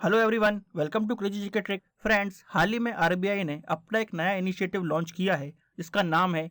Hello everyone, welcome to crazy GK trick. Friends, हाल ही में आरबीआई ने अपना एक नया इनिशिएटिव लॉन्च किया है जिसका नाम है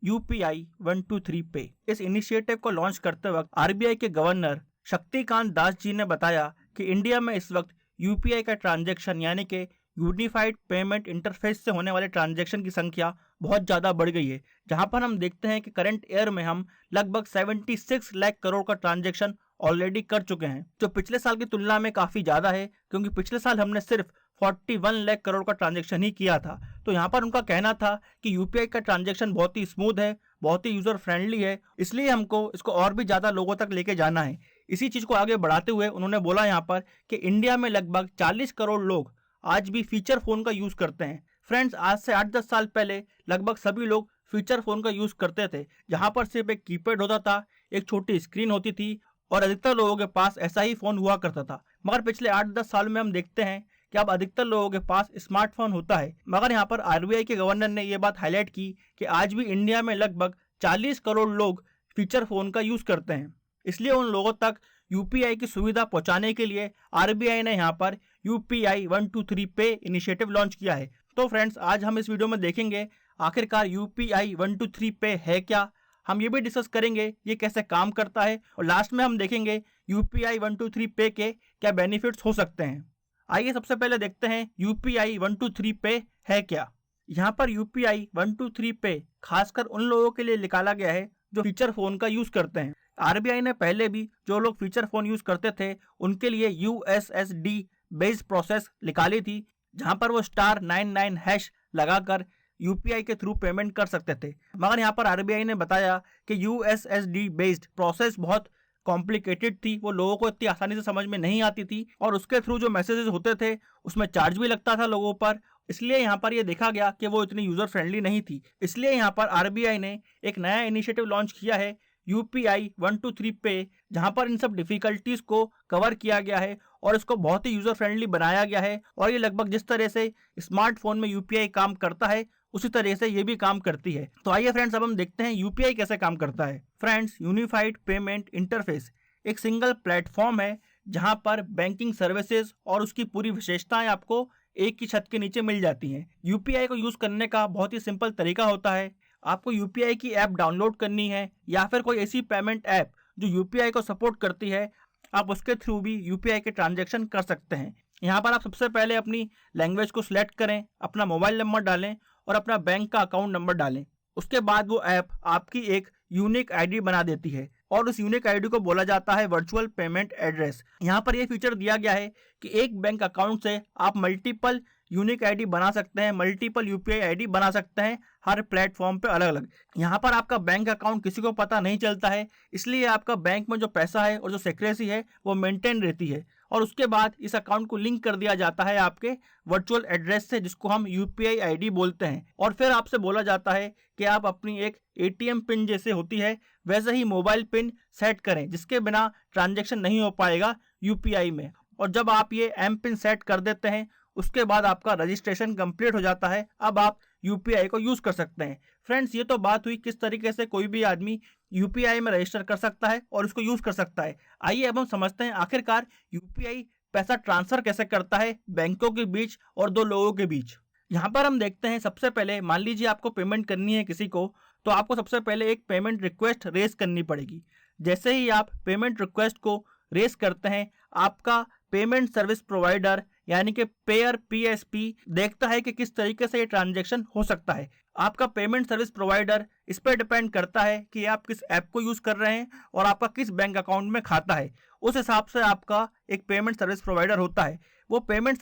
यूपीआई 123 पे। इस इनिशिएटिव को लॉन्च करते वक्त आरबीआई के गवर्नर शक्तिकांत दास जी ने बताया कि इंडिया में इस वक्त यूपीआई का ट्रांजैक्शन यानी कि यूनिफाइड पेमेंट इंटरफेस से होने वाले ट्रांजैक्शन की संख्या बहुत ज़्यादा बढ़ गई है। जहां पर हम देखते हैं कि करंट ईयर में हम लगभग 76 लाख करोड़ का ट्रांजैक्शन ऑलरेडी कर चुके हैं, जो पिछले साल की तुलना में काफ़ी ज़्यादा है, क्योंकि पिछले साल हमने सिर्फ 41 लाख करोड़ का ट्रांजैक्शन ही किया था। तो यहाँ पर उनका कहना था कि यूपीआई का ट्रांजैक्शन बहुत ही स्मूथ है, बहुत ही यूज़र फ्रेंडली है, इसलिए हमको इसको और भी ज़्यादा लोगों तक लेके जाना है। इसी चीज़ को आगे बढ़ाते हुए उन्होंने बोला यहाँ पर कि इंडिया में लगभग 40 करोड़ लोग आज भी फीचर फ़ोन का यूज़ करते हैं। फ्रेंड्स, आज से 8-10 साल पहले लगभग सभी लोग फीचर फ़ोन का यूज़ करते थे, जहाँ पर सिर्फ एक कीपैड होता था, एक छोटी स्क्रीन होती थी और अधिकतर लोगों के पास ऐसा ही फ़ोन हुआ करता था। मगर पिछले 8-10 साल में हम देखते हैं कि अब अधिकतर लोगों के पास स्मार्टफोन होता है। मगर यहाँ पर आरबीआई के गवर्नर ने यह बात हाईलाइट की कि आज भी इंडिया में लगभग 40 करोड़ लोग फीचर फ़ोन का यूज़ करते हैं। इसलिए उन लोगों तक यूपीआई की सुविधा पहुंचाने के लिए आरबीआई ने यहाँ पर यूपीआई 123 पे इनिशिएटिव लॉन्च किया है। तो फ्रेंड्स, आज हम इस वीडियो में देखेंगे आखिरकार यूपीआई 123 पे है क्या। हम ये भी डिस्कस करेंगे ये कैसे काम करता है और लास्ट में हम देखेंगे यूपीआई 123 पे के क्या बेनिफिट्स हो सकते हैं। आइए सबसे पहले देखते हैं यूपीआई 123 पे है क्या। यहाँ पर यूपीआई 123 पे खासकर उन लोगों के लिए निकाला गया है जो फीचर फोन का यूज करते हैं। आरबीआई ने पहले भी जो लोग फीचर फोन यूज करते थे उनके लिए यूएसएसडी बेस्ड प्रोसेस निकाली थी, जहां पर वो *99# लगाकर यूपीआई के थ्रू पेमेंट कर सकते थे। मगर यहाँ पर आरबीआई ने बताया कि यूएसएसडी बेस्ड प्रोसेस बहुत कॉम्प्लिकेटेड थी, वो लोगों को इतनी आसानी से समझ में नहीं आती थी और उसके थ्रू जो मैसेजेस होते थे उसमें चार्ज भी लगता था लोगों पर। इसलिए यहाँ पर ये देखा गया कि वो इतनी यूज़र फ्रेंडली नहीं थी। इसलिए यहाँ पर आरबीआई ने एक नया इनिशिएटिव लॉन्च किया है यूपीआई 123 पे, जहाँ पर इन सब डिफिकल्टीज को कवर किया गया है और इसको बहुत ही यूज़र फ्रेंडली बनाया गया है। और ये लगभग जिस तरह से स्मार्टफोन में यूपीआई काम करता है उसी तरह से ये भी काम करती है। तो आइए फ्रेंड्स, अब हम देखते हैं यूपीआई कैसे काम करता है। फ्रेंड्स, यूनिफाइड पेमेंट इंटरफेस एक सिंगल प्लेटफॉर्म है जहां पर बैंकिंग सर्विसेज और उसकी पूरी विशेषताएं आपको एक ही छत के नीचे मिल जाती हैं। यूपीआई को यूज करने का बहुत ही सिंपल तरीका होता है। आपको यूपीआई की ऐप डाउनलोड करनी है या फिर कोई ऐसी पेमेंट ऐप जो यूपीआई को सपोर्ट करती है, आप उसके थ्रू भी यूपीआई के ट्रांजैक्शन कर सकते हैं। यहाँ पर आप सबसे पहले अपनी लैंग्वेज को सिलेक्ट करें, अपना मोबाइल नंबर डालें और अपना बैंक का अकाउंट नंबर डालें। उसके बाद वो ऐप आपकी एक यूनिक आईडी बना देती है और उस यूनिक आईडी को बोला जाता है वर्चुअल पेमेंट एड्रेस। यहाँ पर यह फीचर दिया गया है कि एक बैंक अकाउंट से आप मल्टीपल यूनिक आईडी बना सकते हैं, मल्टीपल यूपीआई आईडी बना सकते हैं, हर प्लेटफॉर्म पे अलग अलग। यहाँ पर आपका बैंक अकाउंट किसी को पता नहीं चलता है, इसलिए आपका बैंक में जो पैसा है और जो सिक्रेसी है वो मेंटेन रहती है। और उसके बाद इस अकाउंट को लिंक कर दिया जाता है आपके वर्चुअल एड्रेस से, जिसको हम यूपीआई आईडी बोलते हैं। और फिर आपसे बोला जाता है कि आप अपनी एक एटीएम पिन जैसे होती है वैसे ही मोबाइल पिन सेट करें, जिसके बिना ट्रांजैक्शन नहीं हो पाएगा यूपीआई में। और जब आप ये एम पिन सेट कर देते हैं उसके बाद आपका रजिस्ट्रेशन कंप्लीट हो जाता है। अब आप यूपीआई को यूज कर सकते हैं। फ्रेंड्स, ये तो बात हुई किस तरीके से कोई भी आदमी यूपीआई में रजिस्टर कर सकता है और उसको यूज कर सकता है। आइए अब हम समझते हैं आखिरकार यूपीआई पैसा ट्रांसफर कैसे करता है बैंकों के बीच और दो लोगों के बीच। यहाँ पर हम देखते हैं, सबसे पहले मान लीजिए आपको पेमेंट करनी है किसी को, तो आपको सबसे पहले एक पेमेंट रिक्वेस्ट रेज करनी पड़ेगी। जैसे ही आप पेमेंट रिक्वेस्ट को रेज करते हैं, आपका पेमेंट सर्विस प्रोवाइडर यानी कि पेयर पीएसपी देखता है कि किस तरीके से ये ट्रांजैक्शन हो सकता है। आपका पेमेंट सर्विस प्रोवाइडर इस पर डिपेंड करता है कि आप किस ऐप को यूज कर रहे हैं और आपका किस बैंक अकाउंट में खाता है। उस हिसाब से आपका एक पेमेंट सर्विस प्रोवाइडर होता है। वो पेमेंट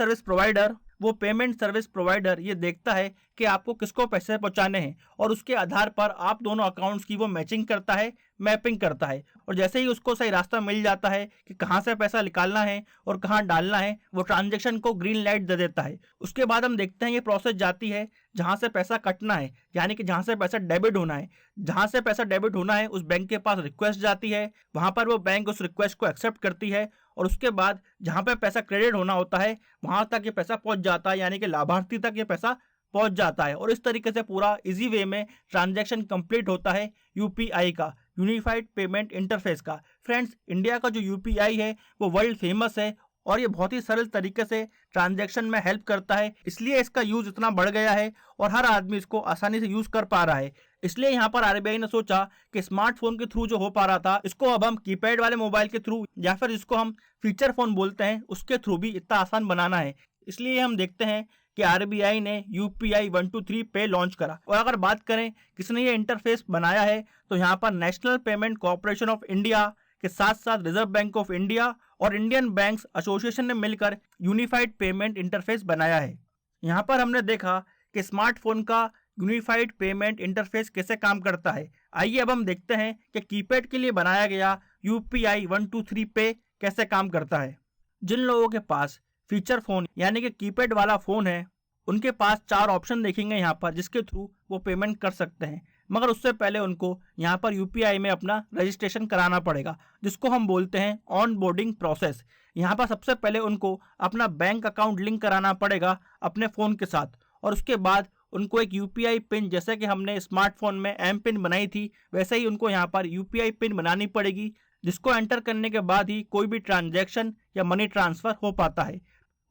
सर्विस प्रोवाइडर ये देखता है कि आपको किसको पैसे पहुंचाने हैं और उसके आधार पर आप दोनों अकाउंट्स की वो मैचिंग करता है, मैपिंग करता है। और जैसे ही उसको सही रास्ता मिल जाता है कि कहाँ से पैसा निकालना है और कहाँ डालना है, वो ट्रांजैक्शन को ग्रीन लाइट दे देता है। उसके बाद हम देखते हैं ये प्रोसेस जाती है जहाँ से पैसा कटना है, यानी कि जहाँ से पैसा डेबिट होना है। जहाँ से पैसा डेबिट होना है उस बैंक के पास रिक्वेस्ट जाती है, वहाँ पर वो बैंक उस रिक्वेस्ट को एक्सेप्ट करती है और उसके बाद जहाँ पे पैसा क्रेडिट होना होता है वहाँ तक ये पैसा पहुँच जाता है, यानी कि लाभार्थी तक ये पैसा पहुँच जाता है। और इस तरीके से पूरा इजी वे में ट्रांजैक्शन कंप्लीट होता है यूपीआई का, यूनिफाइड पेमेंट इंटरफेस का। फ्रेंड्स, इंडिया का जो यूपीआई है वो वर्ल्ड फेमस है और ये बहुत ही सरल तरीके से ट्रांजैक्शन में हेल्प करता है, इसलिए इसका यूज इतना बढ़ गया है और हर आदमी इसको आसानी से यूज कर पा रहा है। इसलिए यहाँ पर आरबीआई ने सोचा कि स्मार्टफोन के थ्रू जो हो पा रहा था, इसको अब हम कीपैड वाले मोबाइल के थ्रू या फिर जिसको हम फीचर फोन बोलते हैं उसके थ्रू भी इतना आसान बनाना है। इसलिए हम देखते हैं कि आरबीआई ने यूपीआई 123 पे लॉन्च करा। और अगर बात करें किसने ये इंटरफेस बनाया है, तो यहाँ पर national payment corporation of India के साथ साथ रिजर्व बैंक ऑफ इंडिया और इंडियन बैंक्स एसोसिएशन ने मिलकर यूनिफाइड पेमेंट इंटरफेस बनाया है। यहाँ पर हमने देखा कि स्मार्टफोन का यूनिफाइड पेमेंट इंटरफेस कैसे काम करता है। आइए अब हम देखते हैं कि कीपैड के लिए बनाया गया यूपीआई 123 पे कैसे काम करता है। जिन लोगों के पास फीचर फोन यानी कि कीपैड वाला फोन है, उनके पास 4 ऑप्शन देखेंगे यहाँ पर जिसके थ्रू वो पेमेंट कर सकते हैं। मगर उससे पहले उनको यहाँ पर यूपीआई में अपना रजिस्ट्रेशन कराना पड़ेगा, जिसको हम बोलते हैं ऑन बोर्डिंग प्रोसेस। यहाँ पर सबसे पहले उनको अपना बैंक अकाउंट लिंक कराना पड़ेगा अपने फ़ोन के साथ, और उसके बाद उनको एक यूपीआई पिन, जैसे कि हमने स्मार्टफोन में एम पिन बनाई थी वैसे ही उनको यहाँ पर यूपीआई पिन बनानी पड़ेगी, जिसको एंटर करने के बाद ही कोई भी ट्रांजैक्शन या मनी ट्रांसफ़र हो पाता है।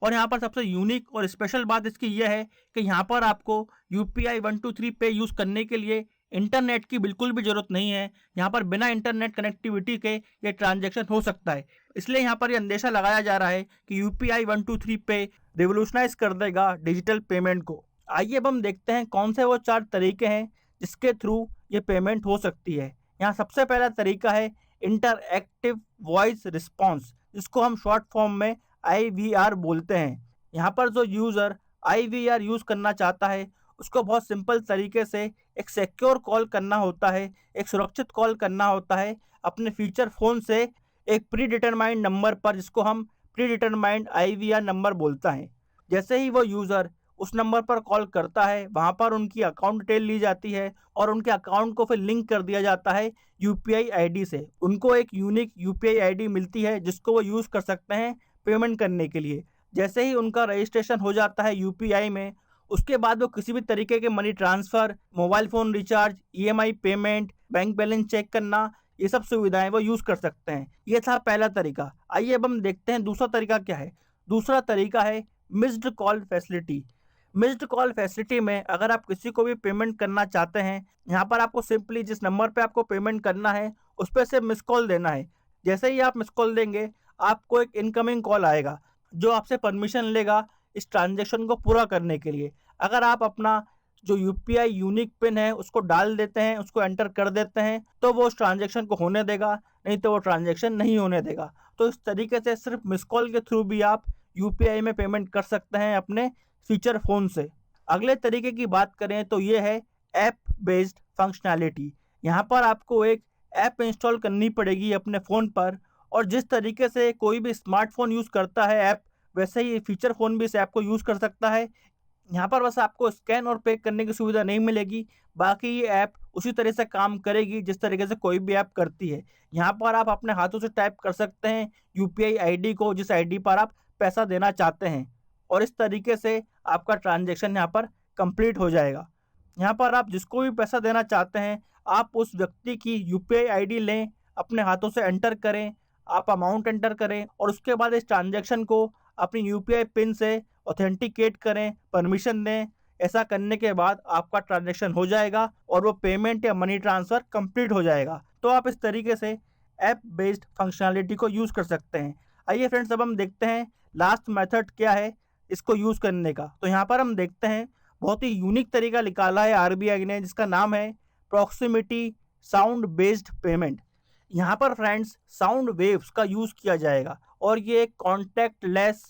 और यहाँ पर सबसे यूनिक और स्पेशल बात इसकी यह है कि यहाँ पर आपको यूपीआई 123 पे यूज़ करने के लिए इंटरनेट की बिल्कुल भी ज़रूरत नहीं है। यहाँ पर बिना इंटरनेट कनेक्टिविटी के ये ट्रांजैक्शन हो सकता है। इसलिए यहाँ पर ये अंदेशा लगाया जा रहा है कि यूपीआई 123 पे रिवोल्यूशनाइज कर देगा डिजिटल पेमेंट को। आइए अब हम देखते हैं कौन से वो 4 तरीके हैं जिसके थ्रू ये पेमेंट हो सकती है। यहाँ सबसे पहला तरीका है इंटरएक्टिव वॉइस रिस्पॉन्स, जिसको हम शॉर्ट फॉर्म में IVR बोलते हैं। यहाँ पर जो यूज़र IVR यूज़ करना चाहता है उसको बहुत सिंपल तरीके से एक सिक्योर कॉल करना होता है, एक सुरक्षित कॉल करना होता है अपने फीचर फ़ोन से एक प्री डिटरमाइंड नंबर पर, जिसको हम प्री डिटरमाइंड IVR नंबर बोलता है। जैसे ही वो यूज़र उस नंबर पर कॉल करता है, वहाँ पर उनकी अकाउंट डिटेल ली जाती है और उनके अकाउंट को फिर लिंक कर दिया जाता है यूपीआई आईडी से। उनको एक यूनिक यूपीआई आईडी मिलती है जिसको वो यूज़ कर सकते हैं पेमेंट करने के लिए। जैसे ही उनका रजिस्ट्रेशन हो जाता है यूपीआई में, उसके बाद वो किसी भी तरीके के money transfer, mobile phone recharge, EMI payment, bank balance check करना, ये सब सुविधाएं वो यूज़ कर सकते हैं। ये था पहला तरीका। आइए अब हम देखते हैं दूसरा तरीका क्या है। दूसरा तरीका है missed call facility. Missed call facility में अगर आप किसी को भी पेमेंट करना चाहते हैं, यहाँ पर आपको सिंपली जिस नंबर पे आपको पेमेंट करना है उस पर से मिस कॉल देना है। जैसे ही आप मिस कॉल देंगे, आपको एक इनकमिंग कॉल आएगा जो आपसे परमिशन लेगा इस ट्रांजैक्शन को पूरा करने के लिए। अगर आप अपना जो यूपीआई यूनिक पिन है उसको डाल देते हैं, उसको एंटर कर देते हैं, तो वो उस ट्रांजैक्शन को होने देगा, नहीं तो वो ट्रांजैक्शन नहीं होने देगा। तो इस तरीके से सिर्फ मिस कॉल के थ्रू भी आप यूपीआई में पेमेंट कर सकते हैं अपने फीचर फ़ोन से। अगले तरीके की बात करें तो ये है ऐप बेस्ड फंक्शनैलिटी। यहाँ पर आपको एक ऐप इंस्टॉल करनी पड़ेगी अपने फ़ोन पर, और जिस तरीके से कोई भी स्मार्टफोन यूज़ करता है ऐप, वैसे ही फीचर फ़ोन भी इस ऐप को यूज़ कर सकता है। यहाँ पर बस आपको स्कैन और पे करने की सुविधा नहीं मिलेगी, बाकी ये ऐप उसी तरह से काम करेगी जिस तरीके से कोई भी ऐप करती है। यहाँ पर आप अपने हाथों से टाइप कर सकते हैं यूपीआई आईडी को, जिस आईडी पर आप पैसा देना चाहते हैं, और इस तरीके से आपका ट्रांजैक्शन यहाँ पर कंप्लीट हो जाएगा। यहाँ पर आप जिसको भी पैसा देना चाहते हैं, आप उस व्यक्ति की यूपीआई आईडी लें, अपने हाथों से एंटर करें, आप अमाउंट एंटर करें और उसके बाद इस ट्रांजैक्शन को अपनी यूपीआई पिन से ऑथेंटिकेट करें, परमिशन दें। ऐसा करने के बाद आपका ट्रांजैक्शन हो जाएगा और वो पेमेंट या मनी ट्रांसफ़र कंप्लीट हो जाएगा। तो आप इस तरीके से ऐप बेस्ड फंक्शनैलिटी को यूज़ कर सकते हैं। आइए फ्रेंड्स, अब हम देखते हैं लास्ट मेथड क्या है इसको यूज़ करने का। तो यहाँ पर हम देखते हैं बहुत ही यूनिक तरीका निकाला है आरबीआई ने, जिसका नाम है प्रॉक्सिमिटी साउंड बेस्ड पेमेंट। यहाँ पर फ्रेंड्स साउंड वेव्स का यूज़ किया जाएगा और ये कॉन्टैक्ट लेस,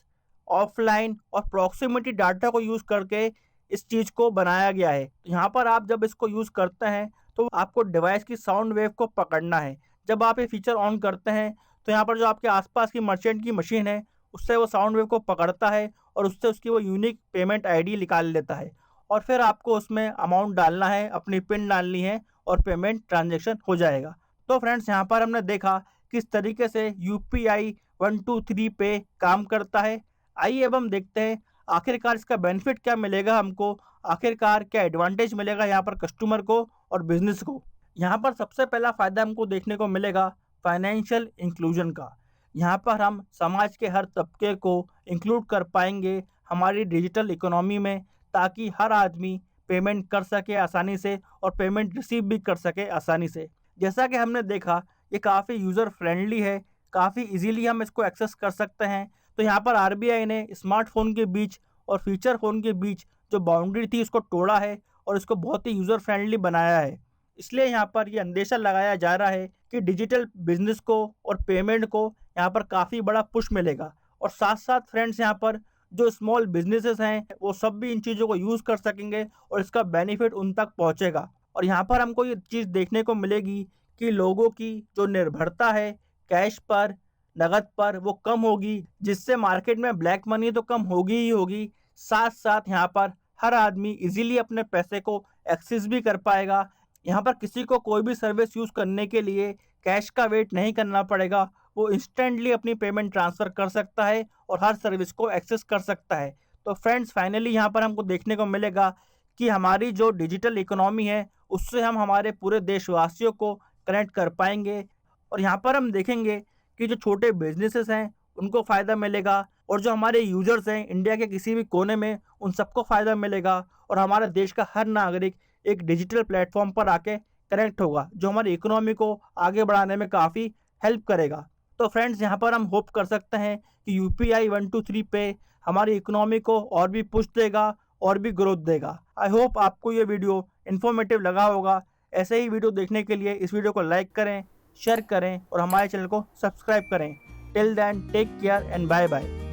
ऑफलाइन और प्रॉक्सिमिटी डाटा को यूज़ करके इस चीज़ को बनाया गया है। यहाँ पर आप जब इसको यूज़ करते हैं तो आपको डिवाइस की साउंड वेव को पकड़ना है। जब आप ये फीचर ऑन करते हैं तो यहाँ पर जो आपके आसपास की मर्चेंट की मशीन है उससे वो साउंड वेव को पकड़ता है और उससे उसकी वो यूनिक पेमेंट आईडी निकाल लेता है, और फिर आपको उसमें अमाउंट डालना है, अपनी पिन डालनी है और पेमेंट ट्रांजैक्शन हो जाएगा। तो फ्रेंड्स, यहाँ पर हमने देखा किस तरीके से यूपीआई 123 पे काम करता है। आइए अब हम देखते हैं आखिरकार इसका बेनिफिट क्या मिलेगा हमको, आखिरकार क्या एडवांटेज मिलेगा यहाँ पर कस्टमर को और बिजनेस को। यहाँ पर सबसे पहला फ़ायदा हमको देखने को मिलेगा फाइनेंशियल इंक्लूजन का। यहाँ पर हम समाज के हर तबके को इंक्लूड कर पाएंगे हमारी डिजिटल इकोनॉमी में, ताकि हर आदमी पेमेंट कर सके आसानी से और पेमेंट रिसीव भी कर सके आसानी से। जैसा कि हमने देखा, ये काफ़ी यूज़र फ्रेंडली है, काफ़ी इजीली हम इसको एक्सेस कर सकते हैं। तो यहाँ पर आरबीआई ने स्मार्टफ़ोन के बीच और फीचर फ़ोन के बीच जो बाउंड्री थी उसको तोड़ा है और इसको बहुत ही यूज़र फ्रेंडली बनाया है। इसलिए यहाँ पर ये अंदेशा लगाया जा रहा है कि डिजिटल बिज़नेस को और पेमेंट को यहाँ पर काफ़ी बड़ा पुश मिलेगा। और साथ-साथ फ्रेंड्स, यहाँ पर जो स्मॉल बिज़नेसेस हैं, वो सब भी इन चीज़ों को यूज़ कर सकेंगे और इसका बेनिफिट उन तक पहुँचेगा। और यहाँ पर हमको ये चीज़ देखने को मिलेगी कि लोगों की जो निर्भरता है कैश पर, नकद पर, वो कम होगी, जिससे मार्केट में ब्लैक मनी तो कम होगी ही होगी, साथ-साथ यहाँ पर हर आदमी ईज़िली अपने पैसे को एक्सेस भी कर पाएगा। यहाँ पर किसी को कोई भी सर्विस यूज़ करने के लिए कैश का वेट नहीं करना पड़ेगा। वो इंस्टेंटली अपनी पेमेंट ट्रांसफ़र कर सकता है और हर सर्विस को एक्सेस कर सकता है। तो फ्रेंड्स, फाइनली यहाँ पर हमको देखने को मिलेगा कि हमारी जो डिजिटल इकोनॉमी है, उससे हम हमारे पूरे देशवासियों को कनेक्ट कर पाएँगे। और यहाँ पर हम देखेंगे कि जो छोटे बिज़नेसेस हैं, उनको फ़ायदा मिलेगा और जो हमारे यूज़र्स हैं इंडिया के किसी भी कोने में, उन सबको फ़ायदा मिलेगा और हमारे देश का हर नागरिक एक डिजिटल प्लेटफ़ॉर्म पर आके कनेक्ट होगा, जो हमारी इकोनॉमी को आगे बढ़ाने में काफ़ी हेल्प करेगा। तो फ्रेंड्स, यहाँ पर हम होप कर सकते हैं कि यूपीआई 123 पे हमारी इकोनॉमी को और भी पुश देगा और भी ग्रोथ देगा। आई होप आपको ये वीडियो इन्फॉर्मेटिव लगा होगा। ऐसे ही वीडियो देखने के लिए इस वीडियो को लाइक करें, शेयर करें और हमारे चैनल को सब्सक्राइब करें। Till then, take care and bye bye.